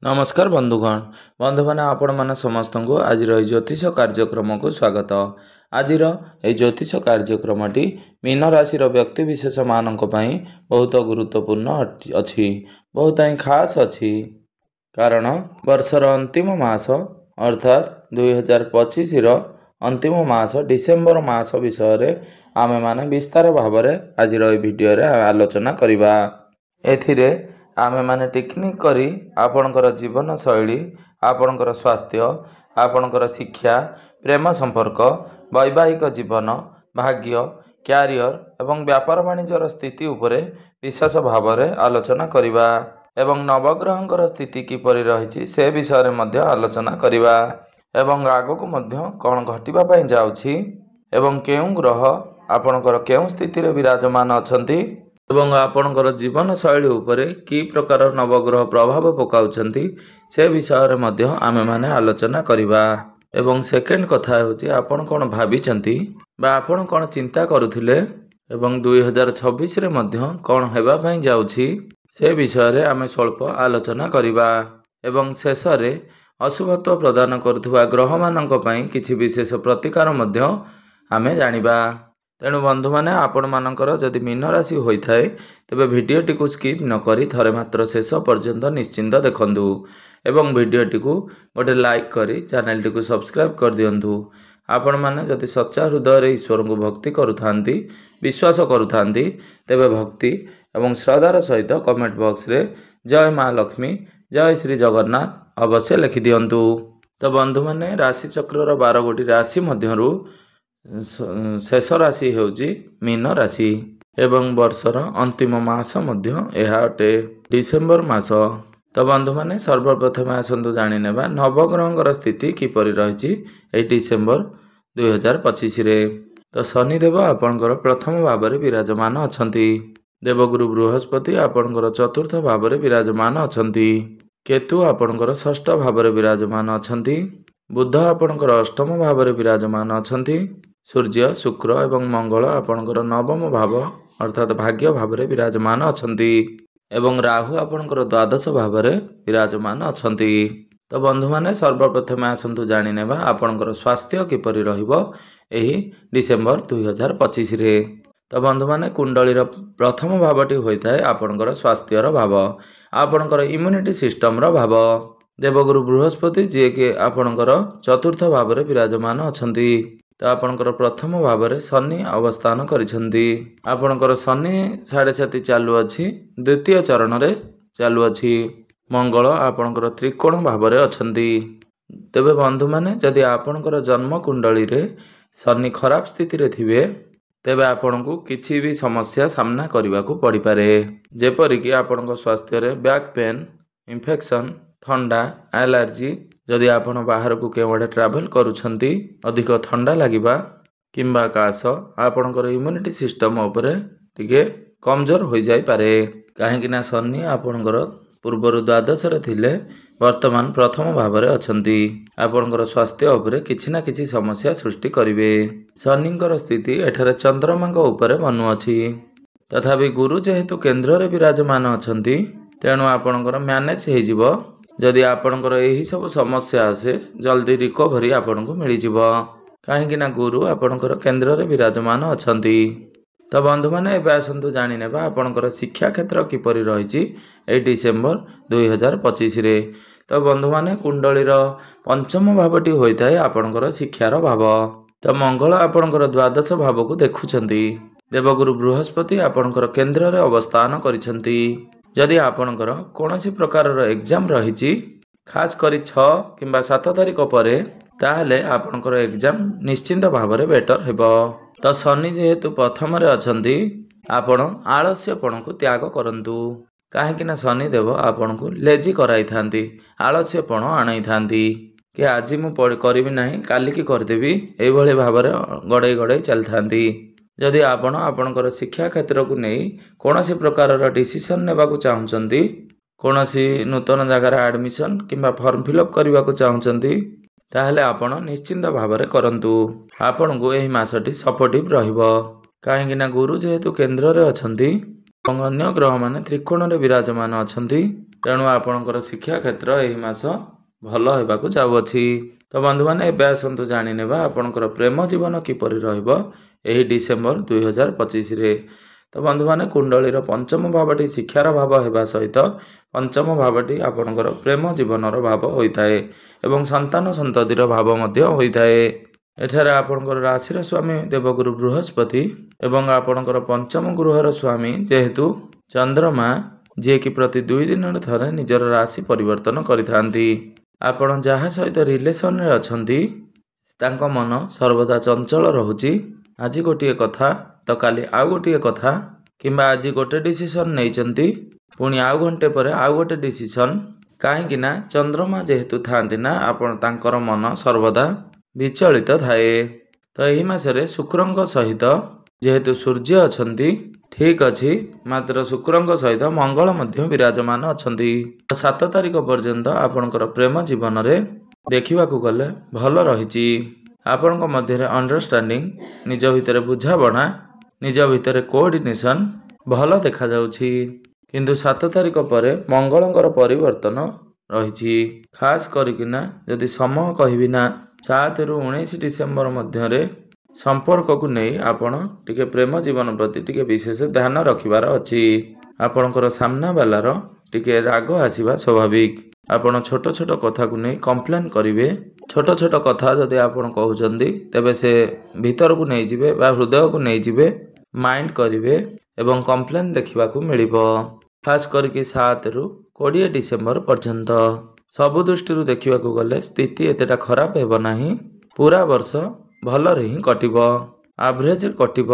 नमस्कार बंधुगण बंधु मैंने आपण मैंने समस्त को आज ज्योतिष कार्यक्रम को स्वागत। आज ज्योतिष कार्यक्रमटी मीन राशि व्यक्ति विशेष मान बहुत गुरुत्वपूर्ण अच्छी बहुत ही खास अच्छी कारण वर्षर अंतिम मास अर्थात 2025 अंतिम मास डिसेम्बर मास विषय आमे माने विस्तार भाव आज वीडियो आलोचना करवा। एथिरे आमे माने टेक्निक करी आपणकर जीवन शैली आपणकर स्वास्थ्य आपणकर शिक्षा प्रेम संपर्क वैवाहिक जीवन भाग्य क्यारियर एवं व्यापार वाणिज्यर स्थिति उपरे विशेष भाव आलोचना करवा एवं नवग्रहंकर स्थिति किपरि रही से विषय मध्य आलोचना करवा एवं आगकू मध्य कौन घटिबा पई जाउछि एवं केउं ग्रह आपणकर केउं स्थिति रे विराजमान अछंती एवं आपणकर जीवन शैली उपरे की प्रकार नवग्रह प्रभाव पकाउछंती से विषय मध्य आमे माने आलोचना करवा। एवं सेकेंड कथा होची आपण कोन भाबिचंती बा आपण कोन चिंता करुथिले एवं 2026 रे मध्य कोन हेबा पई जाउछि से विषय रे आमे स्वल्प आलोचना करवा एवं शेष रे अशुभत्व प्रदान करुथुवा ग्रह मानक पई किछि विशेष प्रतिकार मध्य आमे जानिबा। तेणु बंधु मैंने आपण मानकर जदि मीन राशि होता है तेबे वीडियोटी को स्किप न करी थरे मात्र शेष पर्यंत निश्चिंत देखंतु एवं वीडियोटी को गोटे लाइक करी चैनल को सब्सक्राइब कर दियंतु। आपण माने जदि सच्चा हृदय ईश्वर को भक्ति करुथांती विश्वास करुथांती तेबे भक्ति एवं श्रद्धार सहित कमेंट बॉक्स रे जय माँ लक्ष्मी जय श्री जगन्नाथ अवश्य लिखि दियंतु। तो बंधु मैंने राशि चक्र 12 गोटी राशि मध्यरु शेष राशि होची मीन राशि एवं वर्षर अंतिम मास मध्य यह अटे डिसेम्बर मास। तो बंधु मैंने सर्वप्रथम आसतु जानी नेबा नवग्रहंकर स्थिति किपरि रही ए डिसेम्बर 2025 रे। तो शनिदेव आपणकर प्रथम भाव में विराजमान अछंती देवगुरु बृहस्पति आपणकर चतुर्थ भाव में विराजमान अछंती केतु आपणकर षष्ठ भाव में विराजमान अछंती बुध आपणकर अष्टम भाव में विराजमान अछंती सूर्य शुक्र एवं मंगल आपणकर नवम भाव अर्थात भाग्य भाव में विराजमान अछंती एवं राहु आपणकर द्वादश भाव में विराजमान अछंती। तो बंधु माने सर्वप्रथम आसतु जानी नेबा आपणकर स्वास्थ्य किपरि रहिबो एही डिसेम्बर 2025 रे। तो बंधु माने कुंडलीर प्रथम भावटी होता है आपणकर स्वास्थ्यर भाव आपणकर इम्यूनिटी सिस्टम रो भाव देवगुरु बृहस्पति जी के आपणकर चतुर्थ भाव में विराजमान अछंती। तो आपणकर प्रथम भाव में शनि अवस्थान करिसेंती आपणकर शनि 7.5 चालू अछि द्वितीय चरण रे चालू अछि मंगल आपणकर त्रिकोण भाव में अछंती। तेबे बंधु माने जदि आपणकर जन्म कुंडली रे शनि खराब स्थिति रे थिबे तेबे आपणको किछि भी समस्या सामना करबा को पड़ी पारे जेपरि कि आपणको स्वास्थ्य रे बैक पेन इन्फेक्शन ठंडा एलर्जी जदि आपण बाहर को केवड़े ट्रैवल करुछंती अधिक ठंडा लागिबा किंबा काश आपणकर इम्यूनिटी सिस्टम उपरे टिके कमजोर हो जाई पारे काहेकि ना शनि आपणकर पूर्वर द्वादश रे थिले वर्तमान प्रथम भाव में अछंती आपणकर स्वास्थ्य उपरे किछि ना किछि समस्या सृष्टि करिवे। शनिकर स्थिति एठारे चंद्रमा उपरे बनु अछि तथापि गुरु जेहेतु केंद्र रे विराजमान अछंती तेणु आपणकर मैनेज हो जिवो जदि आपणकर यही सब समस्या आसे जल्दी रिकवरी आपनको मिल जिवो काहेकि ना गुरु आपणकर केंद्र रे विराजमान अछंती। तो बंधु माने एबे आसंतु जानि नेबा आपणकर शिक्षा क्षेत्र किपरि रहिछि ए डिसेम्बर 2025 रे। तो बंधु माने कुंडलीर पंचम भावटी होता है आपणकर शिक्षार भाव। तो मंगल आपणकर द्वादश भाव को देखुछंती देवगुरु बृहस्पति आपणकर केंद्र रे अवस्थान करिसेंती जदि आपणकर कोनोसी प्रकार एग्जाम रही खास करी 6 किंबा 7 तारिख पर ताहले आपणकर एग्जाम निश्चिंत भाव में बेटर हेबो। तो शनि जेहेतु प्रथम रे अछंती आपण आलस्यपण को त्याग करंतु काहेकि ना शनि देव आपण को लेजी कराई थांती आलस्यपण आणाई थांती कि आज मु करिबि नाही काली की करदेबी एई भली भाव में गड़े गड़े चल थांती। जदि आपण आपणकर शिक्षा क्षेत्र को नहीं कौनसी प्रकार डिसीजन नेबा को चाहुचंती कौनसी नूतन जगार एडमिशन किंबा फॉर्म फिलअप करने को चाहुचंती ताहले आपण निश्चिंत भाव में करंतु आपण को एही मासटी सपोर्टिव रहिबो काहेकि ना गुरु जेहेतु केंद्र रे अछंती अन्य ग्रह माने त्रिकोण रे विराजमान अछंती तेणु आपणकर शिक्षा क्षेत्र यही मास भल होगाकू जाऊँगी। तो बंधु मैंने एवं आसतु जाने आपणकर प्रेम जीवन किपर रही डिसेम्बर 2025 रे। तो बंधु मैंने कुंडलीर पंचम भावटी शिक्षार भाव होगा सहित पंचम भावटी आपणकर प्रेम जीवनर भाव होता है एवं संतान संततिर भाव होता है। एठारे आपणकर राशिर स्वामी देवगुरु बृहस्पति एवं आपणकर पंचम गृहर स्वामी जेहेतु चंद्रमा जी कि प्रति 2 दिन थरे निजर राशि परिवर्तन करिथांती। आपण जहा सहित रिलेशन रे अछंती तांको मन सर्वदा चंचल रहुची। आज गोटे कथा तो काली आउ गोटे कथा किंबा आज गोटे डिसीजन नैचंती पुणी आउ घंटे पर आउ गोटे डिसीजन कहीं ना चंद्रमा जेहेतु थांती ना आपण तांकर मन सर्वदा विचलित थाए। तो यही मासरे शुक्रंक सहित जेहेतु सूर्य अछंती ठीक अच्छी मात्र शुक्रंक सहित मंगल मध्य विराजमान अछंती। 7 तारिख पर्यंत आपणकर प्रेम जीवन रे देखा गले भल रही। आपण मध्य अंडरस्टैंडिंग निज भितर बुझाबणा निज भितर कोऑर्डिनेशन भल देखा जाउछि। किंतु 7 तारिख पर मंगलंकर परिवर्तन रही। खास करिकिना यदि समय कहबिना 7 रु 19 डिसेम्बर मध्य संपर्क को नहीं आपण टिके प्रेम जीवन प्रति टिके विशेष ध्यान रखिबार अछि। आपणकर सामना वालार टिके राग आसीबा स्वाभाविक। आपण छोट छोट कथा को नहीं कंप्लेन करिवे। छोट छोट कथा जदि आपण कहउचंदी तबे से भीतर को नहीं जिवे बा हृदय को नहीं जिवे माइंड करिवे एवं कंप्लेन देखिबा को मिलिबो। खास करके 7 रु 20 डिसेम्बर पर्यंत सबु दृष्टि देखा गले स्थिति एतेटा खराब हेबो नाही। पूरा वर्ष भल ही कटिब एवरेज कटिब।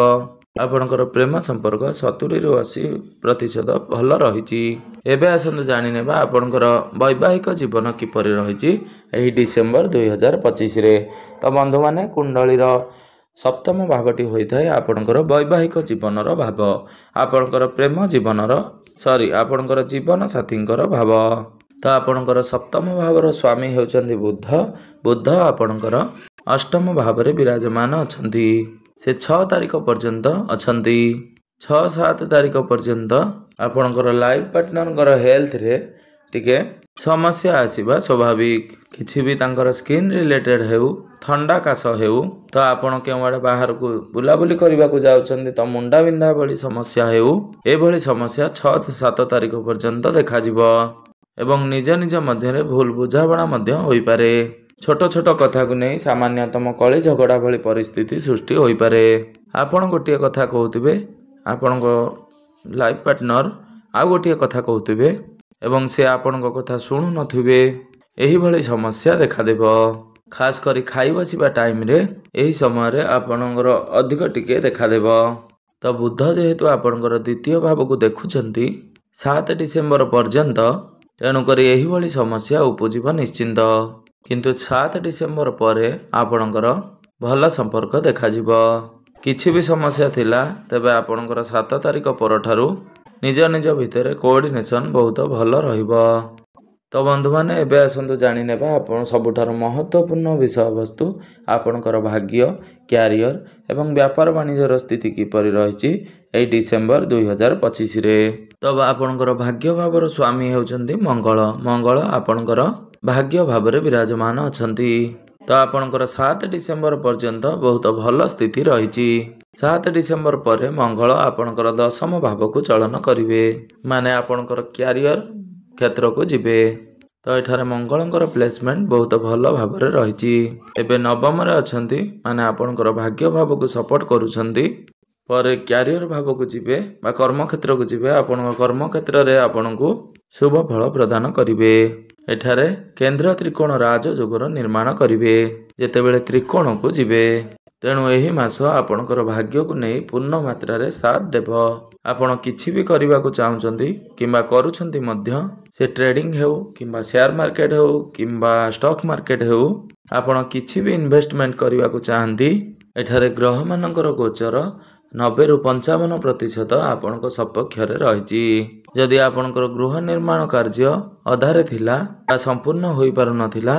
आपणकर प्रेम संपर्क 70 रु 80% भल रही। एबे आसतु जाने आपणकर वैवाहिक जीवन किपर रही डिसेम्बर 2025 रे। तो बंधु माने कुंडलीर सप्तम भावटी होता है आपणकर वैवाहिक जीवनर भाव आपणकर प्रेम जीवनर आपणकर जीवन साथींकर भाव। तो आपणकर सप्तम भावर स्वामी होउचंदी बुध। बुध आपणकर अष्टम भाव रे विराजमान अछंती। से 6 तारिख पर्यंत अछंती। 6-7 तारिख पर्यंत आपणकर लाइफ पार्टनर हेल्थ रे टिके समस्या आसीबा स्वाभाविक। किछि भी तांकर स्किन रिलेटेड हेउ ठंडा काश हेउ तो आपण केवाडे बाहर को बुलाबुली करबा को जाउचंदी तो मुंडा बिंधा भली समस्या हेउ ए भली समस्या 6-7 तारिख पर्यंत देखा जिवो एवं निज निज मध्य भूल बुझाबणा मध्य होई पारे। छोट छोट कथा को नहीं सामान्यतम कली झगड़ा भली परिस्थिति सृष्टि होई पारे। आपण गोटे कथा कहउथिबे आपण लाइफ पार्टनर आ गोटे कथा कहउथिबे एवं से आपण कथा शुणु नथिबे एही भली समस्या देखा देबो। खास करी खाई बसिबा टाइम रे एही समय रे आपणकर अधिक टिके देखा देबो। तो बुध जेहेतु आपणकर द्वितीय भाव को देखुचंती 7 डिसेम्बर पर्यंत तेणु करी एही भली समस्या उपजिब निश्चिंत। किंतु 7 डिसेम्बर पर आपणकर भल संपर्क देखा जिवो। किछि भी समस्या थिला तबे आपणकर 7 तारिख परठारु निज निज भितर कोऑर्डिनेशन बहुत भल रहिबो। तो बंधु माने एबे आसंतु जानि नेबा आपण सबुठार महत्वपूर्ण विषय वस्तु आपणकर भाग्य कैरियर एवं व्यापार वाणिज्यर स्थिति किपरि रहिछि ए डिसेम्बर 2025 रे। तब आपणकर भाग्य भावर स्वामी हेउचंदी मंगल। मंगल आपणकर भाग्य भाव रे विराजमान अछंती। तो आपणकर 7 डिसेम्बर पर्यंत बहुत भल स्थिति रही। 7 डिसेम्बर पर मंगल आपणकर 10म भाव को चलन करिवे माने आपणकर कैरियर क्षेत्र को जिबे। तो एठारे मंगलंकर प्लेसमेंट बहुत भल भाव रे रही। एबे 9म रे अछंती माने आपणकर भाग्य भाव को सपोर्ट करूछंती पर कैरियर भाव को जिबे बा कर्म क्षेत्र को जिबे। आपण कर्म क्षेत्र रे आपणको शुभ फल प्रदान करिवे। एठारे केंद्र त्रिकोण राजयोगर निर्माण करिवे जेतेबेले त्रिकोण को जिबे। तेणु एही मास आपणकर भाग्य को नहीं पूर्ण मात्रा रे साथ देव। आपण किछि भी करबा को चाहुचंती किंबा करूछंती मध्य से ट्रेडिंग हेउ किंबा शेयर मार्केट हेउ किंबा स्टॉक मार्केट हेउ आपण किछि भी इन्वेस्टमेंट करबा को चाहंती एठारे ग्रह मानकर गोचर 90 रु 55% आपणको सपक्ष रे रहिछि। जदि आपणकर गृह निर्माण कार्य अधारे थिला बा संपूर्ण होई पारु नथिला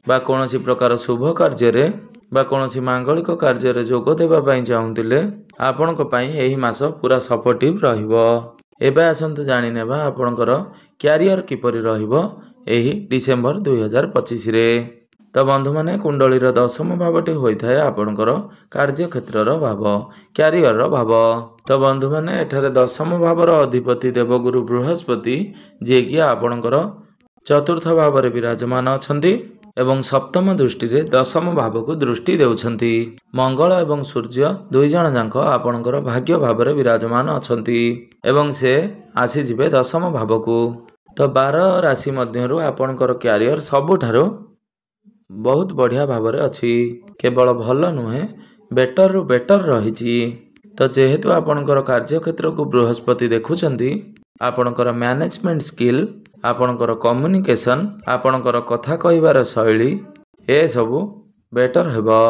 बा कोनोसी प्रकार शुभ कार्य रे बा कोनोसी मांगलिक कार्य रे जोग देबा पई चाहुतिले आपणको पई एही मास पूरा सपोर्टिव रहिबो। एबे आसंतु जानि नेबा आपणकर क्यारियर किपरि रहिबो एही डिसेम्बर 2025 रे। तो बंधु माने कुंडलीर दशम भावटी होइथाय आपणकर कार्यक्षेत्रर भाव क्यारियर भाव। तो बंधु माने एठारे दशम भावर अधिपति देवगुरु बृहस्पति जे कि आपणकर चतुर्थ भाव रे विराजमान अछंती एवं सप्तम दृष्टि रे दशम भाव को दृष्टि देउछंती। मंगल एवं सूर्य दुई जण जांक आपणकर भाग्य भाव रे विराजमान अछंती एवं से आसी जिबे दशम भाव को। तो 12 राशि मध्यरु आपणकर क्यारियर सबुठारो बहुत बढ़िया भाव रे अछि। केवल भल नुहे बेटर रु बेटर रहिछि। तो जेहेतु आपणकर कार्यक्षेत्र को बृहस्पति देखुछंती आपणकर मैनेजमेंट स्किल आपणकर कम्युनिकेशन आपणकर कथा कहिबार शैली ए सबु बेटर हेबो।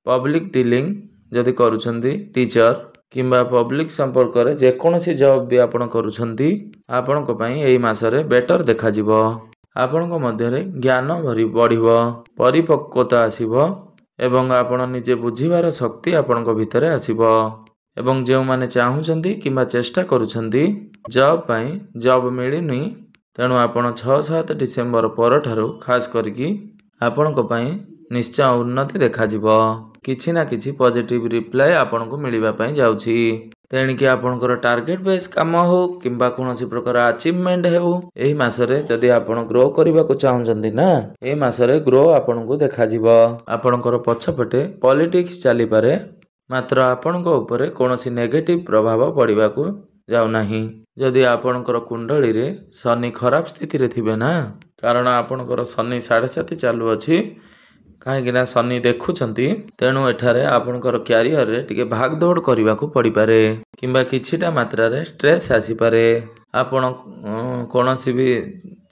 पब्लिक डीलिंग जदि करूछंती टीचर किंबा पब्लिक संपर्क रे जे कोनोसी जॉब भी आपण करूछंती आपणक पई एई मासरे बेटर देखा जिवो। आपणक मध्य रे ज्ञान भरी बढ़िबो परिपक्वता आसीबो एवं आपण निजे बुझिबार शक्ति आपणक भितरे आसीबो। एवं जे माने चाहुछंती किंबा चेष्टा करूछंती जॉब पई जॉब मिलिनी तेणु आपण 6-7 डिसेम्बर परठारु खास करिकी आपणक पई निश्चय उन्नति देखा जिवो। किछि ना किछि पॉजिटिव रिप्लाई आपणको मिलिबा पई जाउछि। तेणिकी आपणकर टार्गेट बेस काम हो किंबा कोनोसी प्रकार अचीवमेंट हेबो एही मासरे जदि आपण ग्रो करबा को चाहुछंती ना एही मासरे ग्रो आपणको देखा जिवो। आपणकर पछपटे पॉलिटिक्स चली पारे मात्र आपणको ऊपर कोनोसी नेगेटिव प्रभाव पड़िबा को जाउ नाही। जदि आपणकर कुंडली रे शनि खराब स्थिति रे थिबे ना कारण आपणकर शनि 7.5 चालू अछि कहीं ना शनि देखुछंती तेणु एठारे आपणकर क्यारियर रे टिके भाग दौड़ करबा को पड़ी पारे किंबा किछिटा मात्रा रे स्ट्रेस आसी पारे। आपण कोनोसी भी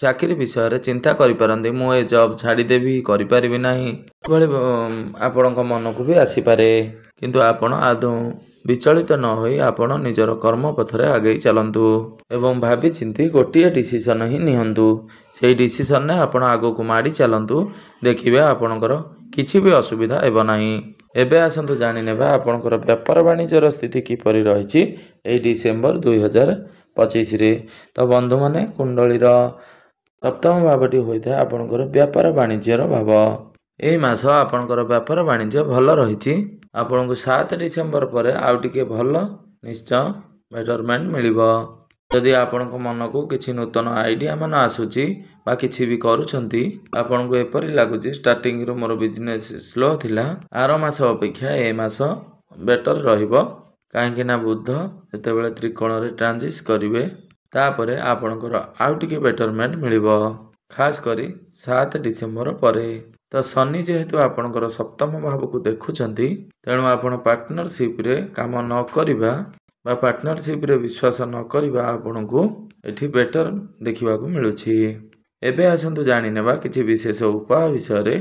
चाकरी विषय रे चिंता करि पारंती मु ए जॉब छाडी देबी करि परिबि नाही बळे आपणक मन को भी आसी पारे किंतु आपण आदौ विचलित न होई आपण निजर कर्म पथरे आगे चलंतु एवं भाभी चिंती गोटिए डिसीजन ही निहंतु सेही डिसीजन ने आपण आगो को माडी चलंतु देखिबे आपणकर किछि भी असुविधा हेबो नाही। एबे आसंतु जानि नेबा आपणकर व्यापार वाणिज्यर स्थिति किपरि रहिछि एही डिसेम्बर 2025 रे। तो बंधु माने कुंडलीर सप्तम भावटी होइथाय आपणकर व्यापार वाणिज्यर भाव। एही मास आपणकर व्यापार वाणिज्य भल रहिछि। आपनको 7 डिसेम्बर पर आउ टिके भल निश्चय बेटरमेंट मिलिबो। यदि आपणक मन को किछि नूतन आइडिया मन आसुची बा किछि भी करूछंती आपनको एपरि लागुची स्टार्टिंग रो मोर बिजनेस स्लो थिला आर मास अपेक्षा ए मास बेटर रहिबो काहेकि ना बुध जते बेले त्रिकोण रे ट्रांजिट करिवे तापरे आपणकर आउ टिके बेटरमेंट मिलिबो खास करी 7 डिसेम्बर परे। तो शनि जेहेतु आपणकर सप्तम भाव को देखुछंती तेणु आपण पार्टनरशिप रे काम न करिबा बा पार्टनरशिप रे विश्वास न करिबा आपणको एठी बेटर देखिबा को मिलुछि। एबे आसंतु जानि नेबा किछि विशेष उपाय विषय रे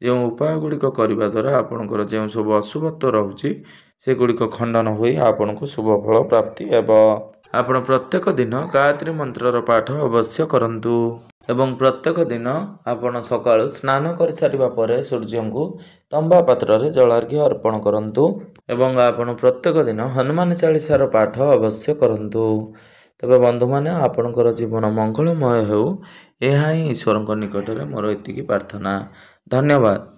जे उपाय गुडिक करिबा द्वारा आपणकर जे सब अशुभत्व रहउछि से गुडिक खंडन होई आपणको शुभ फल प्राप्ति हेबो। आपण प्रत्येक दिन गायत्री मंत्रर पाठ अवश्य करंतु एवं प्रत्येक दिन आपण सकाळु स्नान कर सारिबा परे सूर्य को तंबा पात्र रे जलार्घ्य अर्पण करंतु एवं आपण प्रत्येक दिन हनुमान चालीसार पाठ अवश्य करंतु। तबे बंधु माने आपणकर जीवन मंगलमय हेउ एहा ही ईश्वरक निकट रे मोर एतिकी प्रार्थना। धन्यवाद।